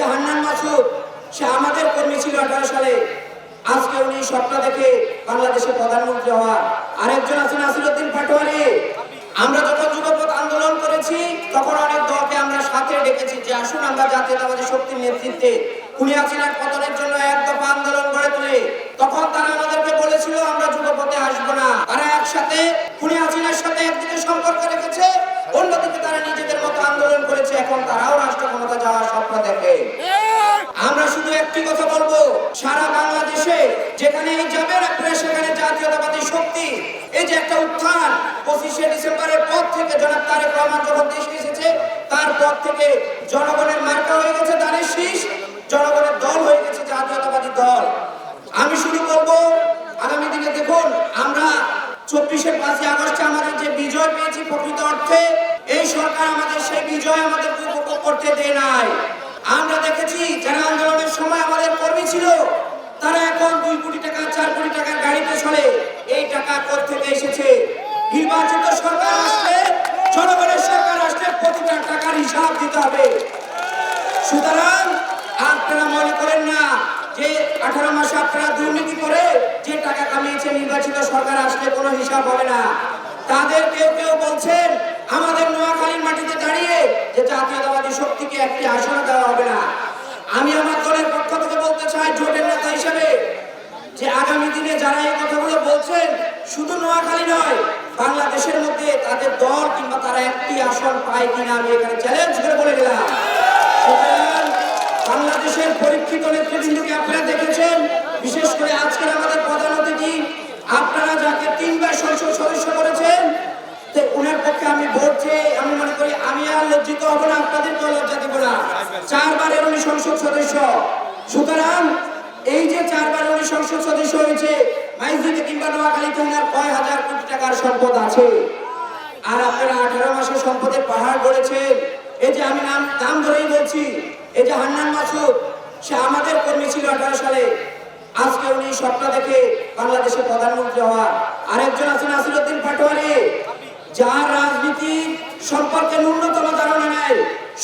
যে হান্নান মাসুদ, সে আমাদের কর্মী ছিল 18 সালে। আজকে উনি স্বপ্ন দেখে বাংলাদেশের প্রধানমন্ত্রী হওয়ার। আরেকজন আছেন নাসিরউদ্দিন পাটোয়ারি। আমরা যখন যুগপৎ আন্দোলন করেছি তখন অনেক দলকে আমরা সাথে ডেকেছি যে আসুন আমরা জাতীয়তাবাদী শক্তির নেতৃত্বে খুনি হাসিনার পতনের জন্য এক দফা আন্দোলন গড়ে তুলি। তখন তারা আমাদেরকে বলেছিল আমরা যুগপথে আসবো না। তারা একসাথে খুনি হাসিনার সাথে একদিকে সম্পর্ক রেখেছে, অন্যদিকে তারা নিজেদের মতো আন্দোলন করেছে। এখন তারাও রাষ্ট্র ক্ষমতা যাওয়ার স্বপ্ন দেখে। আমরা শুধু একটি কথা বলবো, সারা বাংলাদেশে যেখানেই যাবেন আপনারা সেখানে জাতীয়তাবাদী শক্তি, এই যে একটা উত্থান 25শে ডিসেম্বরের পর থেকে জনাব তারেক রহমান যখন দেশে এসেছে তারপর থেকে জনগণের মার্কা হয়ে গেছে ধানের শীষ, জনগণের দল হয়ে গেছে জাতীয়তাবাদী দল। আমি শুরু করবো আগামী দিনে দেখুন আমরা 24শে 5ই আগস্টে আমাদের যে বিজয় পেয়েছি প্রকৃত অর্থে এই সরকার আমাদের সেই বিজয় আমাদের উপভোগ করতে দেয় নাই। আমরা দেখেছি যারা আন্দোলনের সময় আমাদের কর্মী ছিল তারা এখন 2 কোটি টাকা 4 কোটি টাকার গাড়িতে চলে। এই টাকা কোথা থেকে এসেছে? নির্বাচিত সরকার আসলে, জনগণের সরকার আসলে প্রতিটা টাকার হিসাব দিতে হবে। সুতরাং আপনারা মনে করেন না যে 18 মাসে আপনারা দুর্নীতি করে যে টাকা কামিয়েছে নির্বাচিত সরকার আসলে কোনো হিসাব হবে না। তাদের কেউ কেউ বলছেন আমাদের নোয়াখালীর মাটিতে দাঁড়িয়ে যে জাতীয়তাবাদী শক্তিকে একটি আসন দেওয়া হবে না। আমি আমার দলের পক্ষ থেকে বলতে চাই জোটের নেতা হিসেবে যে আগামী দিনে যারা এই কথাগুলো বলছেন শুধু নোয়াখালী নয় বাংলাদেশের মধ্যে তাদের দল কিংবা তারা একটি আসন পায় কিনা আমি এখানে চ্যালেঞ্জ করে বলে দিলাম। বাংলাদেশের পরীক্ষিত নেতৃবৃন্দকে আপনারা দেখেছেন, বিশেষ করে আজকের আমাদের প্রধান অতিথি আপনারা যাকে 3 বার সংসদ সদস্য করেছেন উনার পক্ষে আমি ভোট চেয়ে আমি মনে করি আমি আর লজ্জিত হব না, আপনাদেরকে লজ্জা দিব না। 4 বারের উনি সংসদ সদস্য। সুতরাং এই যে 4 বার উনি সংসদ সদস্য হয়েছে মাইজদিতে কিংবা নোয়াখালীতে উনার কয় হাজার কোটি টাকার সম্পদ আছে। আর আপনারা 18 মাসের সম্পদের পাহাড় গড়েছেন। এই যে আমি নাম ধরেই বলছি, এই যে হান্নান মাসুদ, সে আমাদের কর্মী ছিল 18 সালে। আজকে উনি স্বপ্ন দেখে বাংলাদেশের প্রধানমন্ত্রী হওয়ার। আরেকজন আছেন নাসিরউদ্দিন পাটোয়ারি, যার রাজনীতি সম্পর্কে ন্যূনতম ধারণা নেই,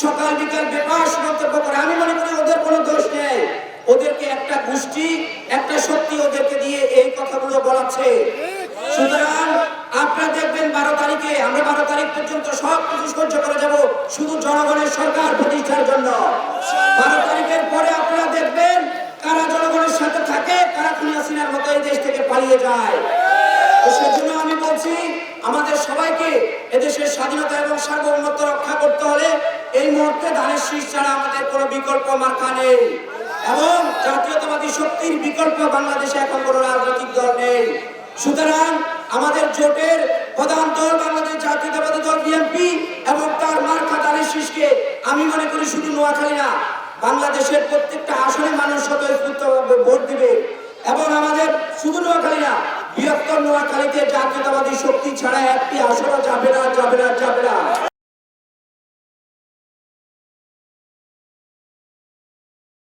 সকাল বিকাল বেপাস মন্তব্য করে। আমি মনে করি ওদের কোনো দোষ নেই, ওদেরকে একটা গোষ্ঠী একটা শক্তি ওদেরকে দিয়ে এই কথাগুলো বলাচ্ছে। সুতরাং আপনারা দেখবেন 12 তারিখে আমরা 12 তারিখ পর্যন্ত সব কিছু সহ্য করে যাব শুধু জনগণের সরকার প্রতিষ্ঠার জন্য। 12 তারিখের পরে আপনারা দেখবেন কারা জনগণের সাথে থাকে, কারা খুনি হাসিনার মতো এই দেশ থেকে পালিয়ে যায়। তো সেজন্য আমি বলছি আমাদের সবাইকে এদেশের স্বাধীনতা এবং সার্বভৌমত্ব রক্ষা করতে হলে এই মুহূর্তে ধানের শীষ ছাড়া আমাদের কোনো বিকল্প মার্কা নেই এবং জাতীয়তাবাদী শক্তির বিকল্প বাংলাদেশে এখন কোনো রাজনৈতিক দল নেই। সুতরাং আমাদের জোটের প্রধান দল বাংলাদেশ জাতীয়তাবাদী দল বিএনপি এবং তার মার্কা ধানের শীষকে আমি মনে করি শুধু নোয়াখালী না বাংলাদেশের প্রত্যেকটা আসনে মানুষ স্বতঃস্ফূর্তভাবে ভোট দিবে এবং আমাদের শুধু নোয়াখালী না বৃহত্তর নোয়াখালীতে জাতীয়তাবাদী শক্তি ছাড়া একটি আসনও যাবে না, যাবে না, যাবে না।